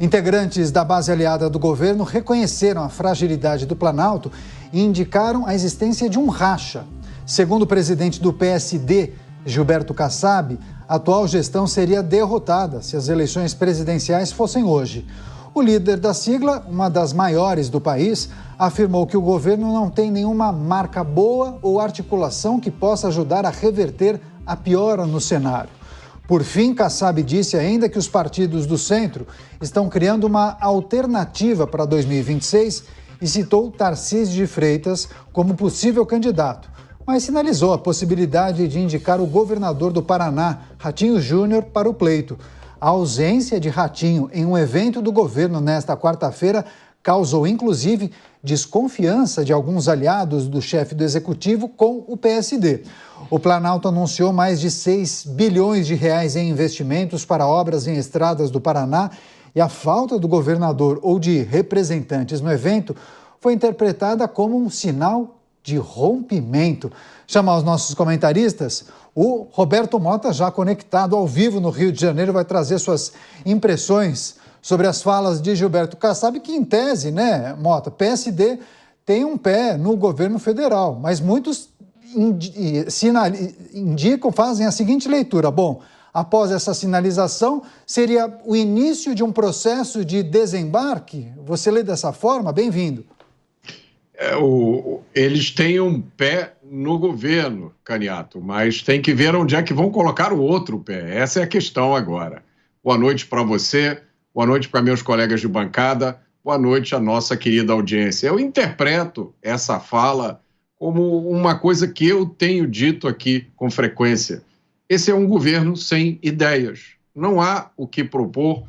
Integrantes da base aliada do governo reconheceram a fragilidade do Planalto e indicaram a existência de um racha. Segundo o presidente do PSD, Gilberto Kassab, a atual gestão seria derrotada se as eleições presidenciais fossem hoje. O líder da sigla, uma das maiores do país, afirmou que o governo não tem nenhuma marca boa ou articulação que possa ajudar a reverter a piora no cenário. Por fim, Kassab disse ainda que os partidos do centro estão criando uma alternativa para 2026 e citou Tarcísio de Freitas como possível candidato, mas sinalizou a possibilidade de indicar o governador do Paraná, Ratinho Júnior, para o pleito. A ausência de Ratinho em um evento do governo nesta quarta-feira causou, inclusive, desconfiança de alguns aliados do chefe do executivo com o PSD. O Planalto anunciou mais de 6 bilhões de reais em investimentos para obras em estradas do Paraná e a falta do governador ou de representantes no evento foi interpretada como um sinal de rompimento. Chamar os nossos comentaristas, o Roberto Mota, já conectado ao vivo no Rio de Janeiro, vai trazer suas impressões sobre as falas de Gilberto Kassab, que em tese, né, Mota, PSD tem um pé no governo federal, mas muitos indicam, fazem a seguinte leitura: bom, após essa sinalização, seria o início de um processo de desembarque? Você lê dessa forma? Bem-vindo. Eles têm um pé no governo, Caniato, mas tem que ver onde é que vão colocar o outro pé. Essa é a questão agora. Boa noite para você, boa noite para meus colegas de bancada, boa noite à nossa querida audiência. Eu interpreto essa fala como uma coisa que eu tenho dito aqui com frequência. Esse é um governo sem ideias. Não há o que propor.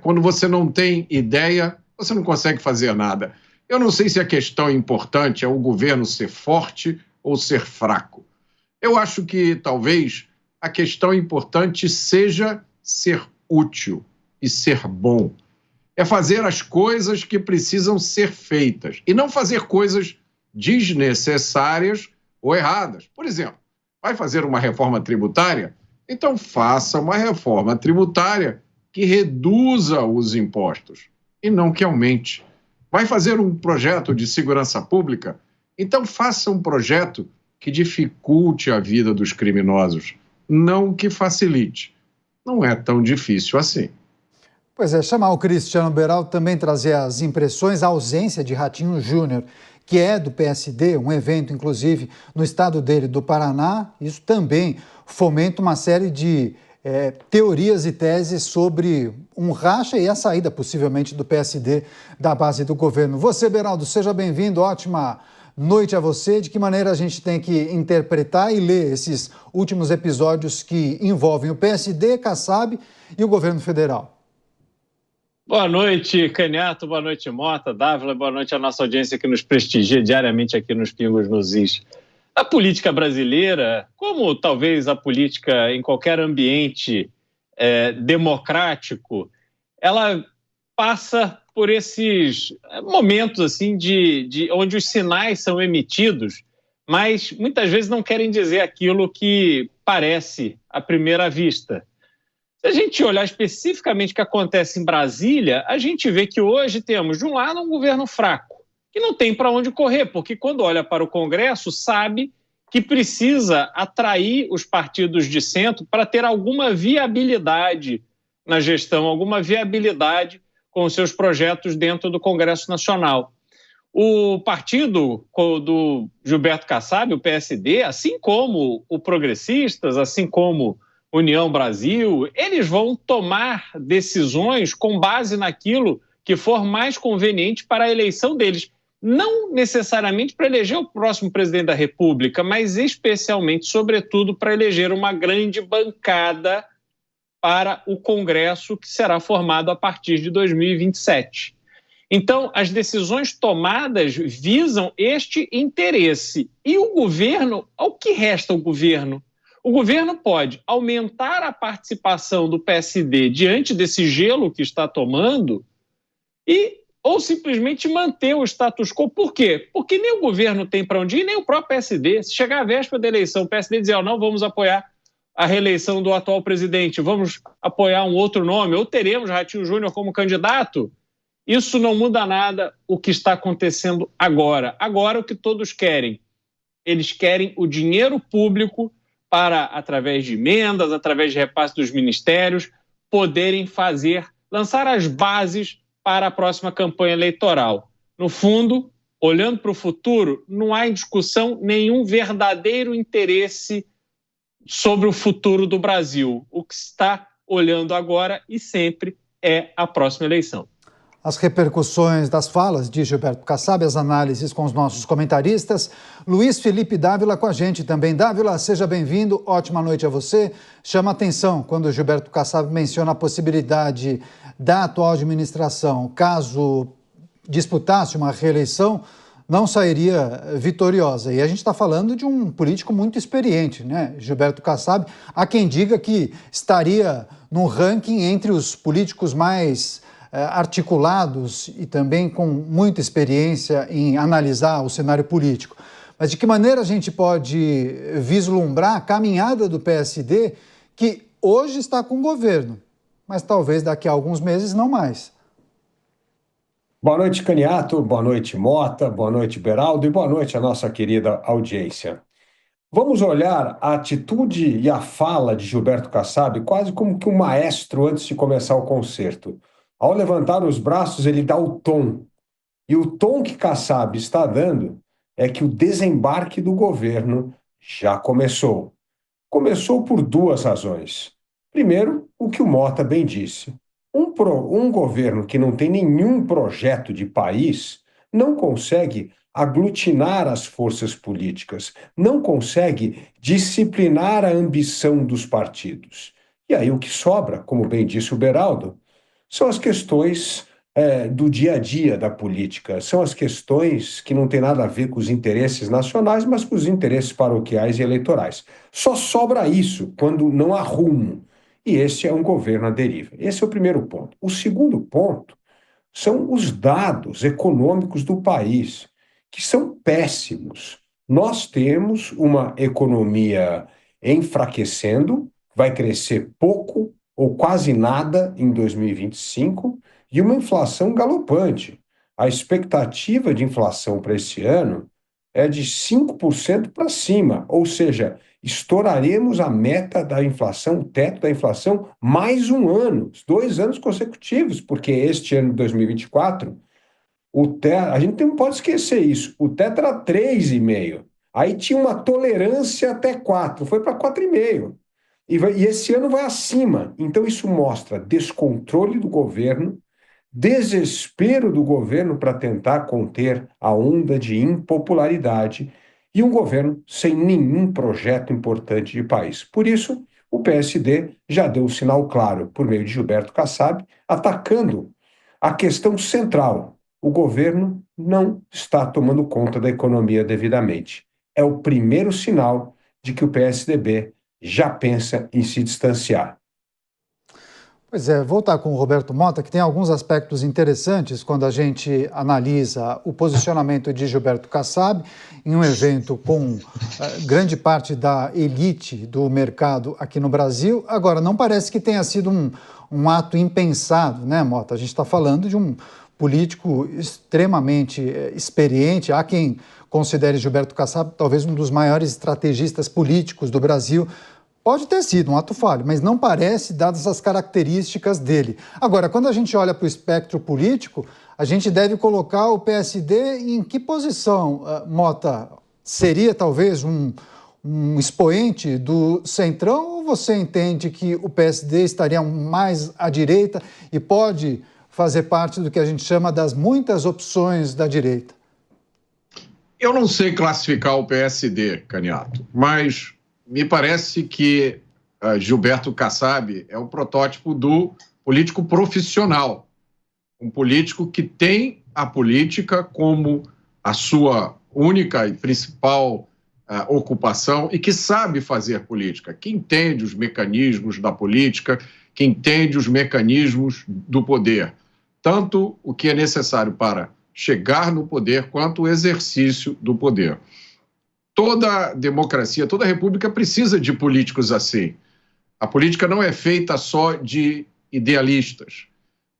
Quando você não tem ideia, você não consegue fazer nada. Eu não sei se a questão importante é o governo ser forte ou ser fraco. Eu acho que talvez a questão importante seja ser útil e ser bom. É fazer as coisas que precisam ser feitas e não fazer coisas desnecessárias ou erradas. Por exemplo, vai fazer uma reforma tributária? Então faça uma reforma tributária que reduza os impostos e não que aumente. Vai fazer um projeto de segurança pública? Então faça um projeto que dificulte a vida dos criminosos, não que facilite. Não é tão difícil assim. Pois é, chamar o Cristiano Beraldo, também trazer as impressões, a ausência de Ratinho Júnior, que é do PSD, um evento, inclusive, no estado dele, do Paraná. Isso também fomenta uma série de teorias e teses sobre um racha e a saída, possivelmente, do PSD da base do governo. Você, Beraldo, seja bem-vindo, ótima noite a você. De que maneira a gente tem que interpretar e ler esses últimos episódios que envolvem o PSD, Kassab e o governo federal? Boa noite, Caniato, boa noite, Mota, Dávila, boa noite à nossa audiência que nos prestigia diariamente aqui nos Pingos nos Is. A política brasileira, como talvez a política em qualquer ambiente democrático, ela passa por esses momentos assim de onde os sinais são emitidos, mas muitas vezes não querem dizer aquilo que parece à primeira vista. Se a gente olhar especificamente o que acontece em Brasília, a gente vê que hoje temos, de um lado, um governo fraco, que não tem para onde correr, porque quando olha para o Congresso, sabe que precisa atrair os partidos de centro para ter alguma viabilidade na gestão, alguma viabilidade com os seus projetos dentro do Congresso Nacional. O partido do Gilberto Kassab, o PSD, assim como o Progressistas, assim como União Brasil, eles vão tomar decisões com base naquilo que for mais conveniente para a eleição deles. Não necessariamente para eleger o próximo presidente da República, mas especialmente, sobretudo, para eleger uma grande bancada para o Congresso que será formado a partir de 2027. Então, as decisões tomadas visam este interesse. E o governo, ao que resta o governo? O governo pode aumentar a participação do PSD diante desse gelo que está tomando ou simplesmente manter o status quo. Por quê? Porque nem o governo tem para onde ir, nem o próprio PSD. Se chegar à véspera da eleição, o PSD dizer, não, vamos apoiar a reeleição do atual presidente, vamos apoiar um outro nome, ou teremos Ratinho Júnior como candidato, isso não muda nada o que está acontecendo agora. Agora o que todos querem, eles querem o dinheiro público para, através de emendas, através de repasse dos ministérios, poderem lançar as bases para a próxima campanha eleitoral. No fundo, olhando para o futuro, não há em discussão nenhum verdadeiro interesse sobre o futuro do Brasil. O que se está olhando agora e sempre é a próxima eleição. As repercussões das falas de Gilberto Kassab, as análises com os nossos comentaristas. Luiz Felipe Dávila com a gente também. Dávila, seja bem-vindo, ótima noite a você. Chama atenção quando Gilberto Kassab menciona a possibilidade da atual administração, caso disputasse uma reeleição, não sairia vitoriosa. E a gente está falando de um político muito experiente, né? Gilberto Kassab, há quem diga que estaria no ranking entre os políticos mais articulados e também com muita experiência em analisar o cenário político. Mas de que maneira a gente pode vislumbrar a caminhada do PSD, que hoje está com o governo, mas talvez daqui a alguns meses não mais? Boa noite, Caniato, boa noite, Mota, boa noite, Beraldo, e boa noite à nossa querida audiência. Vamos olhar a atitude e a fala de Gilberto Kassab quase como que um maestro antes de começar o concerto. Ao levantar os braços, ele dá o tom. E o tom que Kassab está dando é que o desembarque do governo já começou. Começou por duas razões. Primeiro, o que o Mota bem disse. Um governo que não tem nenhum projeto de país não consegue aglutinar as forças políticas, não consegue disciplinar a ambição dos partidos. E aí o que sobra, como bem disse o Beraldo, são as questões do dia a dia da política, são as questões que não têm nada a ver com os interesses nacionais, mas com os interesses paroquiais e eleitorais. Só sobra isso quando não há rumo. E esse é um governo à deriva. Esse é o primeiro ponto. O segundo ponto são os dados econômicos do país, que são péssimos. Nós temos uma economia enfraquecendo, vai crescer pouco ou quase nada em 2025, e uma inflação galopante. A expectativa de inflação para esse ano é de 5% para cima, ou seja, estouraremos a meta da inflação, o teto da inflação, mais um ano, 2 anos consecutivos, porque este ano de 2024, a gente não pode esquecer isso, o teto era 3,5%, aí tinha uma tolerância até 4%, foi para 4,5%. E esse ano vai acima. Então isso mostra descontrole do governo, desespero do governo para tentar conter a onda de impopularidade e um governo sem nenhum projeto importante de país. Por isso, o PSD já deu um sinal claro, por meio de Gilberto Kassab, atacando a questão central. O governo não está tomando conta da economia devidamente. É o primeiro sinal de que o PSDB já pensa em se distanciar. Pois é, voltar com o Roberto Mota, que tem alguns aspectos interessantes quando a gente analisa o posicionamento de Gilberto Kassab em um evento com grande parte da elite do mercado aqui no Brasil. Agora, não parece que tenha sido um ato impensado, né, Mota? A gente está falando de um político extremamente experiente. Há quem considere Gilberto Kassab talvez um dos maiores estrategistas políticos do Brasil. Pode ter sido um ato falho, mas não parece, dadas as características dele. Agora, quando a gente olha para o espectro político, a gente deve colocar o PSD em que posição, Mota? Seria talvez um expoente do Centrão, ou você entende que o PSD estaria mais à direita e pode fazer parte do que a gente chama das muitas opções da direita? Eu não sei classificar o PSD, Caniato, mas me parece que Gilberto Kassab é o protótipo do político profissional, um político que tem a política como a sua única e principal ocupação e que sabe fazer política, que entende os mecanismos da política, que entende os mecanismos do poder, tanto o que é necessário para chegar no poder quanto o exercício do poder. toda democracia, toda república precisa de políticos assim. A política não é feita só de idealistas.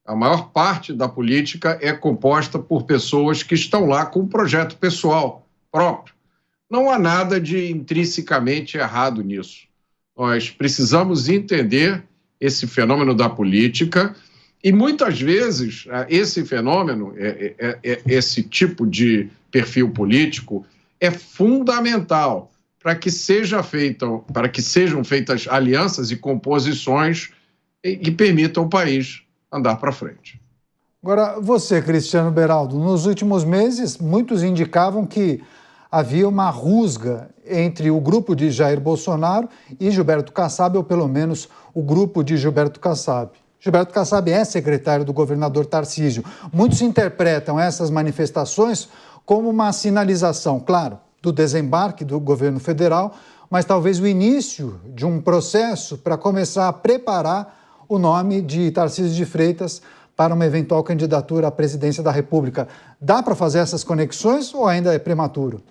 A maior parte da política é composta por pessoas que estão lá com um projeto pessoal próprio. Não há nada de intrinsecamente errado nisso. Nós precisamos entender esse fenômeno da política e, muitas vezes, esse fenômeno, esse tipo de perfil político é fundamental para que sejam feitas alianças e composições que permitam o país andar para frente. Agora, você, Cristiano Beraldo, nos últimos meses, muitos indicavam que havia uma rusga entre o grupo de Jair Bolsonaro e Gilberto Kassab, ou pelo menos o grupo de Gilberto Kassab. Gilberto Kassab é secretário do governador Tarcísio. Muitos interpretam essas manifestações como uma sinalização, claro, do desembarque do governo federal, mas talvez o início de um processo para começar a preparar o nome de Tarcísio de Freitas para uma eventual candidatura à presidência da República. Dá para fazer essas conexões ou ainda é prematuro?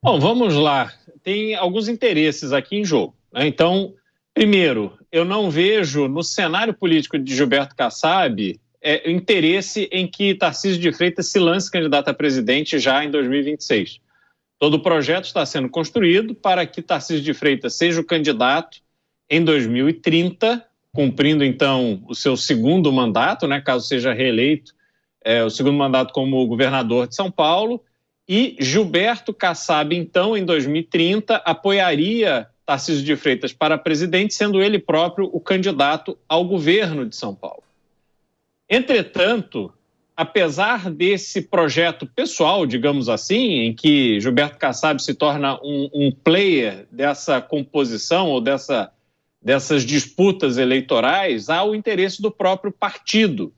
Bom, vamos lá. Tem alguns interesses aqui em jogo, né? Então, primeiro, eu não vejo no cenário político de Gilberto Kassab interesse em que Tarcísio de Freitas se lance candidato a presidente já em 2026. Todo o projeto está sendo construído para que Tarcísio de Freitas seja o candidato em 2030, cumprindo, então, o seu segundo mandato, né, caso seja reeleito, o segundo mandato como governador de São Paulo, e Gilberto Kassab, então, em 2030, apoiaria Tarcísio de Freitas para presidente, sendo ele próprio o candidato ao governo de São Paulo. Entretanto, apesar desse projeto pessoal, digamos assim, em que Gilberto Kassab se torna um player dessa composição ou dessas disputas eleitorais, há o interesse do próprio partido.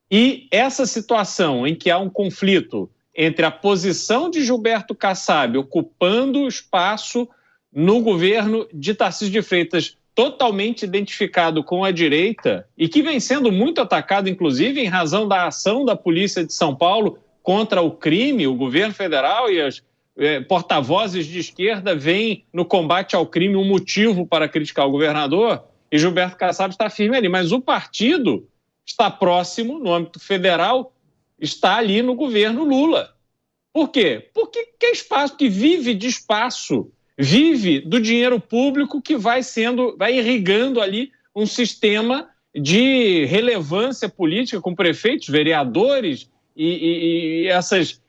E essa situação em que há um conflito entre a posição de Gilberto Kassab ocupando espaço no governo de Tarcísio de Freitas, totalmente identificado com a direita e que vem sendo muito atacado, inclusive, em razão da ação da Polícia de São Paulo contra o crime, o governo federal e as porta-vozes de esquerda veem no combate ao crime um motivo para criticar o governador, e Gilberto Kassab está firme ali. Mas o partido está próximo, no âmbito federal, está ali no governo Lula. Por quê? Porque quer espaço, que vive de espaço, vive do dinheiro público que vai irrigando ali um sistema de relevância política com prefeitos, vereadores e essas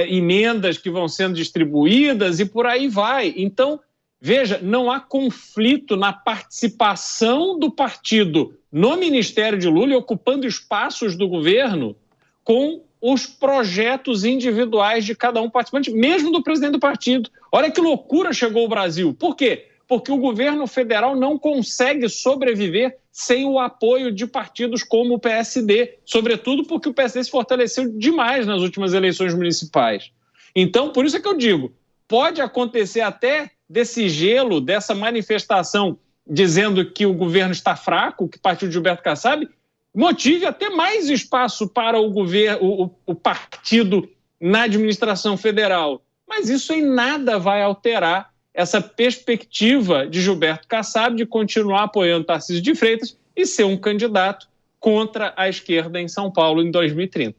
emendas que vão sendo distribuídas e por aí vai. Então, veja, não há conflito na participação do partido no Ministério de Lula e ocupando espaços do governo com os projetos individuais de cada um participante, mesmo do presidente do partido. Olha que loucura chegou o Brasil. Por quê? Porque o governo federal não consegue sobreviver sem o apoio de partidos como o PSD, sobretudo porque o PSD se fortaleceu demais nas últimas eleições municipais. Então, por isso é que eu digo, pode acontecer até desse gelo, dessa manifestação dizendo que o governo está fraco, que partiu de Gilberto Kassab, motive até mais espaço para o governo, o partido na administração federal. Mas isso em nada vai alterar essa perspectiva de Gilberto Kassab de continuar apoiando Tarcísio de Freitas e ser um candidato contra a esquerda em São Paulo em 2030.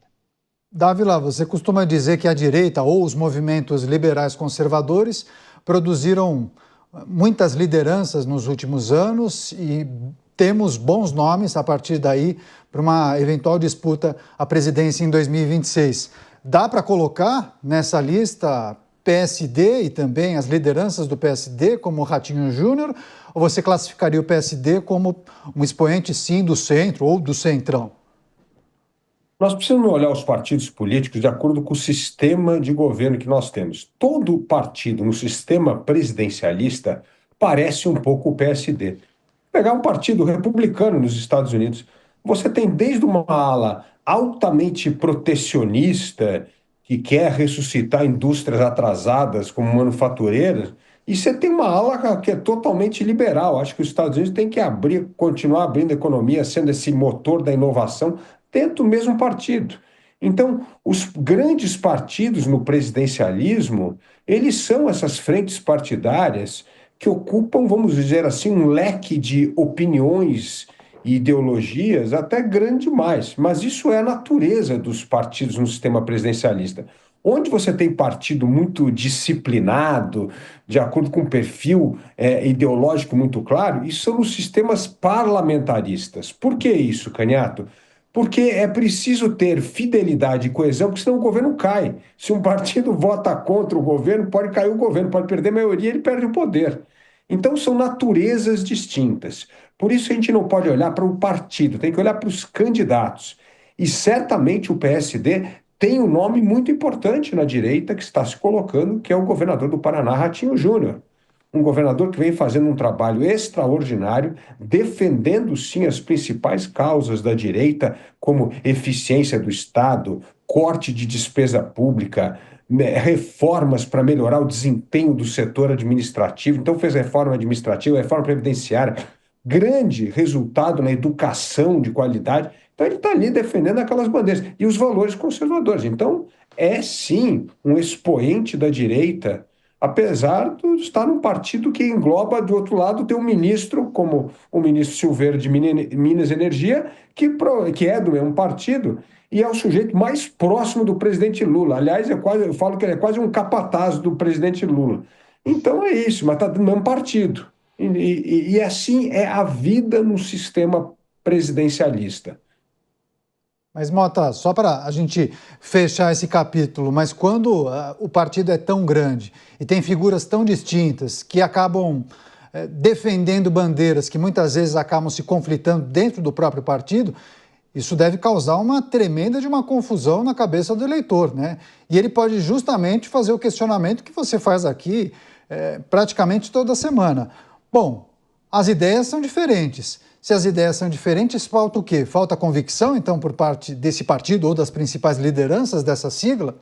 Dávila, você costuma dizer que a direita ou os movimentos liberais conservadores produziram muitas lideranças nos últimos anos e temos bons nomes a partir daí para uma eventual disputa à presidência em 2026. Dá para colocar nessa lista PSD e também as lideranças do PSD como Ratinho Júnior, ou você classificaria o PSD como um expoente, sim, do centro ou do centrão? Nós precisamos olhar os partidos políticos de acordo com o sistema de governo que nós temos. Todo partido no sistema presidencialista parece um pouco o PSD. Pegar um partido republicano nos Estados Unidos, você tem desde uma ala altamente protecionista, que quer ressuscitar indústrias atrasadas como manufatureiras, e você tem uma ala que é totalmente liberal. Acho que os Estados Unidos têm que continuar abrindo a economia, sendo esse motor da inovação dentro do mesmo partido. Então, os grandes partidos no presidencialismo, eles são essas frentes partidárias que ocupam, vamos dizer assim, um leque de opiniões e ideologias até grande demais. Mas isso é a natureza dos partidos no sistema presidencialista. Onde você tem partido muito disciplinado, de acordo com um perfil ideológico muito claro, isso são os sistemas parlamentaristas. Por que isso, Canhato? Porque é preciso ter fidelidade e coesão, porque senão o governo cai. Se um partido vota contra o governo, pode cair o governo, pode perder a maioria, ele perde o poder. Então são naturezas distintas. Por isso a gente não pode olhar para o partido, tem que olhar para os candidatos. E certamente o PSD tem um nome muito importante na direita que está se colocando, que é o governador do Paraná, Ratinho Júnior. Um governador que vem fazendo um trabalho extraordinário, defendendo sim as principais causas da direita, como eficiência do Estado, corte de despesa pública, reformas para melhorar o desempenho do setor administrativo. Então fez reforma administrativa, reforma previdenciária, grande resultado na educação de qualidade. Então ele está ali defendendo aquelas bandeiras e os valores conservadores. Então é sim um expoente da direita, apesar de estar num partido que engloba, do outro lado, tem um ministro, como o ministro Silveira de Minas e Energia, que é do mesmo partido e é o sujeito mais próximo do presidente Lula. Aliás, eu falo que ele é quase um capataz do presidente Lula. Então é isso, mas está do mesmo partido. E assim é a vida no sistema presidencialista. Mas, Mota, só para a gente fechar esse capítulo, mas quando o partido é tão grande e tem figuras tão distintas que acabam defendendo bandeiras que muitas vezes acabam se conflitando dentro do próprio partido, isso deve causar uma tremenda de uma confusão na cabeça do eleitor, né? E ele pode justamente fazer o questionamento que você faz aqui praticamente toda semana. Bom, as ideias são diferentes. Se as ideias são diferentes, falta o quê? Falta convicção, então, por parte desse partido ou das principais lideranças dessa sigla?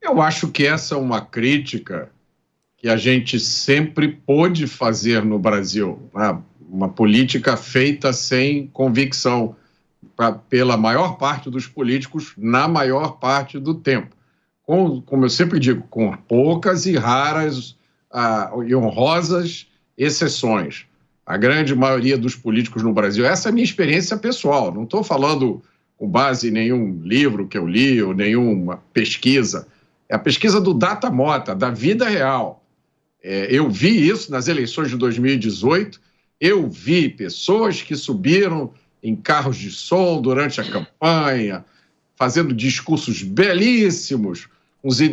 Eu acho que essa é uma crítica que a gente sempre pôde fazer no Brasil. Uma política feita sem convicção pela maior parte dos políticos na maior parte do tempo. Como eu sempre digo, com poucas e raras e honrosas exceções. A grande maioria dos políticos no Brasil, essa é a minha experiência pessoal, não estou falando com base em nenhum livro que eu li ou nenhuma pesquisa, é a pesquisa do Data Mota, da vida real. Eu vi isso nas eleições de 2018, eu vi pessoas que subiram em carros de som durante a campanha, fazendo discursos belíssimos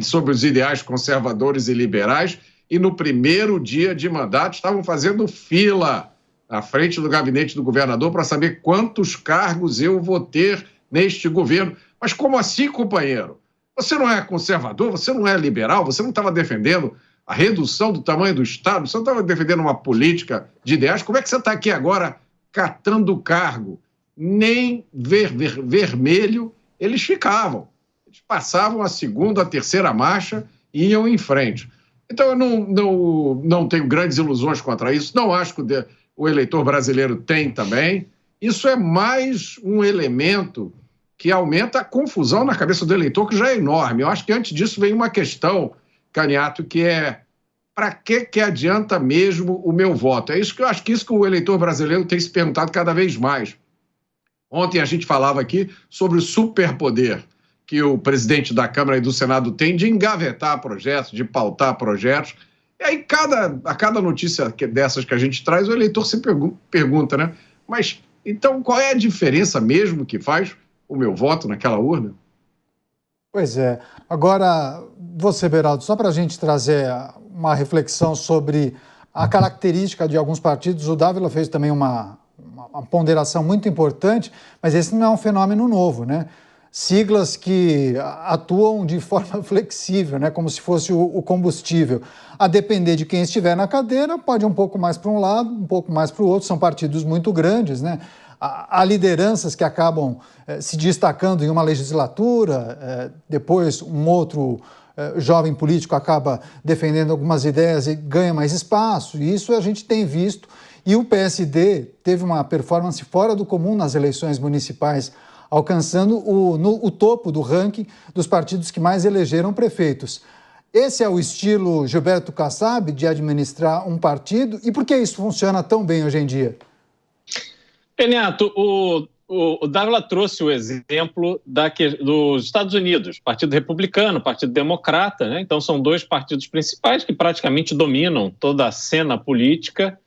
sobre os ideais conservadores e liberais, e no primeiro dia de mandato estavam fazendo fila na frente do gabinete do governador para saber quantos cargos eu vou ter neste governo. Mas como assim, companheiro? Você não é conservador, você não é liberal, você não estava defendendo a redução do tamanho do Estado, você não estava defendendo uma política de ideais. Como é que você está aqui agora catando cargo? Nem vermelho eles ficavam. Eles passavam a segunda, a terceira marcha e iam em frente. Então, eu não tenho grandes ilusões contra isso. Não acho que o eleitor brasileiro tem também. Isso é mais um elemento que aumenta a confusão na cabeça do eleitor, que já é enorme. Eu acho que antes disso vem uma questão, Canhato, que é: para que adianta mesmo o meu voto? É isso que eu acho que o eleitor brasileiro tem se perguntado cada vez mais. Ontem a gente falava aqui sobre o superpoder que o presidente da Câmara e do Senado tem de engavetar projetos, de pautar projetos. E aí, a cada notícia dessas que a gente traz, o eleitor se pergunta, né? Mas, então, qual é a diferença mesmo que faz o meu voto naquela urna? Pois é. Agora, você, Beraldo, só para a gente trazer uma reflexão sobre a característica de alguns partidos, o Dávila fez também uma ponderação muito importante, mas esse não é um fenômeno novo, né? Siglas que atuam de forma flexível, né? Como se fosse o combustível. A depender de quem estiver na cadeira, pode ir um pouco mais para um lado, um pouco mais para o outro. São partidos muito grandes, né? Há lideranças que acabam se destacando em uma legislatura, depois um outro jovem político acaba defendendo algumas ideias e ganha mais espaço. E isso a gente tem visto. E o PSD teve uma performance fora do comum nas eleições municipais alcançando o topo do ranking dos partidos que mais elegeram prefeitos. Esse é o estilo Gilberto Kassab de administrar um partido? E por que isso funciona tão bem hoje em dia? Renato, o Dávila trouxe o exemplo dos Estados Unidos, Partido Republicano, Partido Democrata, né? Então são dois partidos principais que praticamente dominam toda a cena política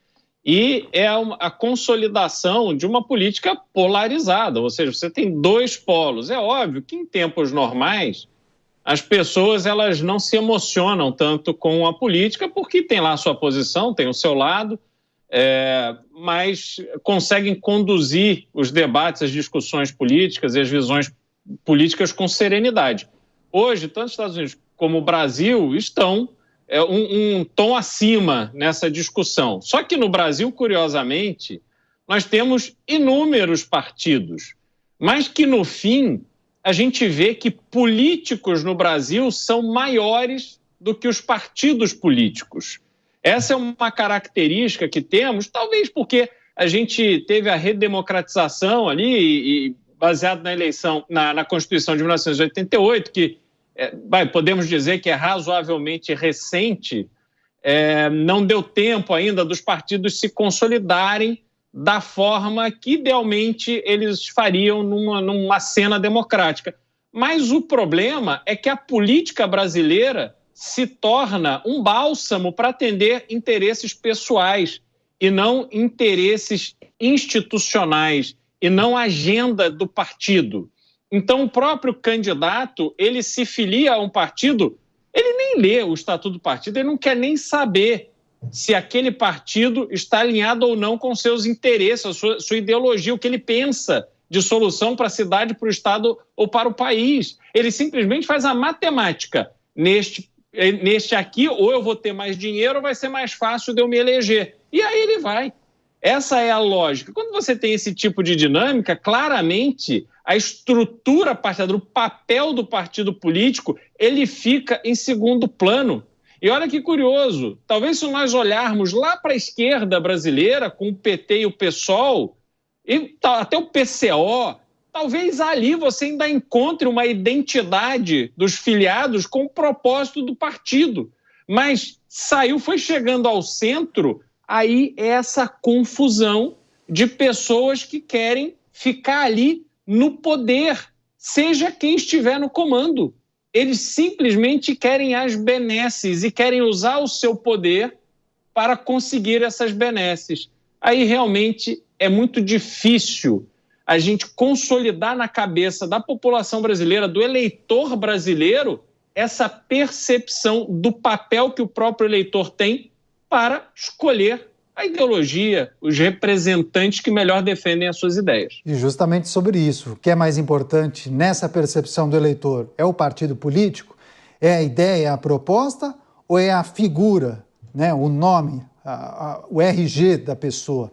e é a consolidação de uma política polarizada, ou seja, você tem dois polos. É óbvio que em tempos normais as pessoas elas não se emocionam tanto com a política porque tem lá a sua posição, tem o seu lado, mas conseguem conduzir os debates, as discussões políticas e as visões políticas com serenidade. Hoje, tanto os Estados Unidos como o Brasil estão um tom acima nessa discussão. Só que no Brasil, curiosamente, nós temos inúmeros partidos, mas que no fim a gente vê que políticos no Brasil são maiores do que os partidos políticos. Essa é uma característica que temos, talvez porque a gente teve a redemocratização ali, baseado na eleição, na Constituição de 1988, que podemos dizer que é razoavelmente recente, não deu tempo ainda dos partidos se consolidarem da forma que idealmente eles fariam numa cena democrática. Mas o problema é que a política brasileira se torna um bálsamo para atender interesses pessoais e não interesses institucionais e não agenda do partido. Então, o próprio candidato, ele se filia a um partido, ele nem lê o estatuto do partido, ele não quer nem saber se aquele partido está alinhado ou não com seus interesses, a sua ideologia, o que ele pensa de solução para a cidade, para o Estado ou para o país. Ele simplesmente faz a matemática. Neste aqui, ou eu vou ter mais dinheiro ou vai ser mais fácil de eu me eleger. E aí ele vai. Essa é a lógica. Quando você tem esse tipo de dinâmica, claramente a estrutura partidária, o papel do partido político, ele fica em segundo plano. E olha que curioso, talvez se nós olharmos lá para a esquerda brasileira, com o PT e o PSOL, e até o PCO, talvez ali você ainda encontre uma identidade dos filiados com o propósito do partido. Mas foi chegando ao centro, aí é essa confusão de pessoas que querem ficar ali no poder, seja quem estiver no comando. Eles simplesmente querem as benesses e querem usar o seu poder para conseguir essas benesses. Aí realmente é muito difícil a gente consolidar na cabeça da população brasileira, do eleitor brasileiro, essa percepção do papel que o próprio eleitor tem para escolher a ideologia, os representantes que melhor defendem as suas ideias. E justamente sobre isso, o que é mais importante nessa percepção do eleitor? É o partido político? É a ideia, a proposta? Ou é a figura, né, o nome, o RG da pessoa?